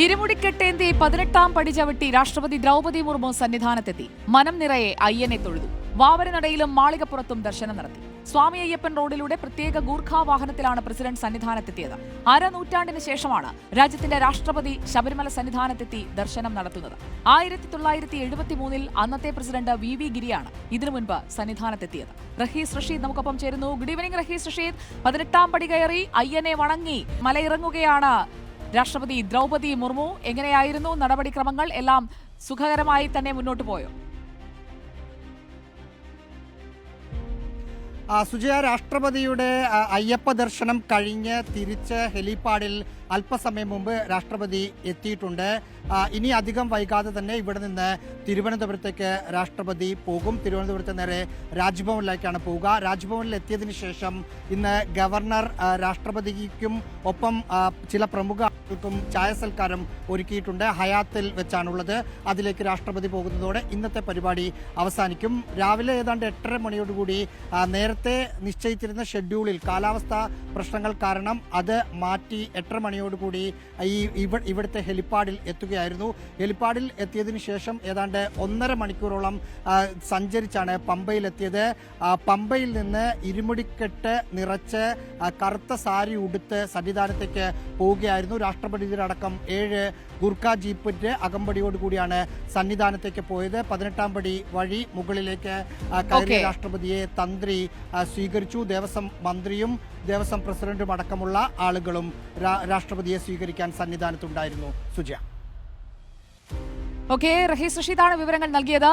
ഇരുമുടിക്കെട്ടേന്തി 18-ാം പടി ചവിട്ടി രാഷ്ട്രപതി ദ്രൗപദി മുർമു സന്നിധാനത്തെത്തി. മനം നിറയെ അയ്യനെ തൊഴുതു. വാവരനടയിലും മാളികപ്പുറത്തും ദർശനം നടത്തി. സ്വാമി അയ്യപ്പൻ റോഡിലൂടെ പ്രത്യേക ഗൂർഖ വാഹനത്തിലാണ് പ്രസിഡന്റ് സന്നിധാനത്തെത്തിയത്. അരനൂറ്റാണ്ടിന് ശേഷമാണ് രാജ്യത്തിന്റെ രാഷ്ട്രപതി ശബരിമല സന്നിധാനത്തെത്തി ദർശനം നടത്തുന്നത്. 1973-ൽ അന്നത്തെ പ്രസിഡന്റ് വി ഗിരിയാണ് ഇതിനു മുൻപ് സന്നിധാനത്തെത്തിയത്. റഹീസ് റഷീദ് നമുക്കൊപ്പം ചേരുന്നു. Good evening Rahees Rasheed. 18-ാം പടി കയറി അയ്യനെ വണങ്ങി മലയിറങ്ങുകയാണ് രാഷ്ട്രപതി ദ്രൗപദി മുർമു. എങ്ങനെയായിരുന്നു നടപടിക്രമങ്ങൾ? എല്ലാം സുഖകരമായി തന്നെ മുന്നോട്ട് പോയോ? സുജയ, രാഷ്ട്രപതിയുടെ അയ്യപ്പ ദർശനം കഴിഞ്ഞ് തിരിച്ച് ഹെലിപ്പാഡിൽ അല്പസമയം മുമ്പ് രാഷ്ട്രപതി എത്തിയിട്ടുണ്ട്. ഇനി അധികം വൈകാതെ തന്നെ ഇവിടെ നിന്ന് തിരുവനന്തപുരത്തേക്ക് രാഷ്ട്രപതി പോകും. തിരുവനന്തപുരത്ത് നേരെ രാജ്ഭവനിലേക്കാണ് പോവുക. രാജ്ഭവനിൽ എത്തിയതിനു ശേഷം ഇന്ന് ഗവർണർ രാഷ്ട്രപതിക്കും ഒപ്പം ചില പ്രമുഖ ആളുകൾക്കും ചായ സൽക്കാരം ഒരുക്കിയിട്ടുണ്ട്. ഹയാത്തിൽ വെച്ചാണുള്ളത്. അതിലേക്ക് രാഷ്ട്രപതി പോകുന്നതോടെ ഇന്നത്തെ പരിപാടി അവസാനിക്കും. രാവിലെ ഏതാണ്ട് 8:30 മണിയോടുകൂടി നേരത്തെ നിശ്ചയിച്ചിരുന്ന ഷെഡ്യൂളിൽ കാലാവസ്ഥാ പ്രശ്നങ്ങൾ കാരണം അത് മാറ്റി 8:30 മണിയോടുകൂടി ഇവിടുത്തെ ഹെലിപ്പാഡിൽ എത്തുകയായിരുന്നു. ഹെലിപ്പാഡിൽ എത്തിയതിനു ശേഷം ഏതാണ്ട് 1.5 മണിക്കൂറോളം സഞ്ചരിച്ചാണ് പമ്പയിലെത്തിയത്. പമ്പയിൽ നിന്ന് ഇരുമുടിക്കെട്ട് നിറച്ച് കറുത്ത സാരി ഉടുത്ത് സന്നിധാനത്തേക്ക് പോവുകയായിരുന്നു. രാഷ്ട്രപതിയുടെ അടക്കം 7 ഗുർഖ ജീപ്പിന്റെ അകമ്പടിയോടുകൂടിയാണ് സന്നിധാനത്തേക്ക് പോയത്. 18-ാം പടി വഴി മുകളിലേക്ക് കയറിയ രാഷ്ട്രപതിയെ തന്ത്രി സ്വീകരിച്ചു. ദേവസ്വം മന്ത്രിയും ദേവസ്വം പ്രസിഡന്റും അടക്കമുള്ള ആളുകളും രാഷ്ട്രപതിയെ സ്വീകരിക്കാൻ സന്നിധാനത്തുണ്ടായിരുന്നു. സുജയ. റഹീസ് റഷീദാണ് വിവരങ്ങൾ നൽകിയത്.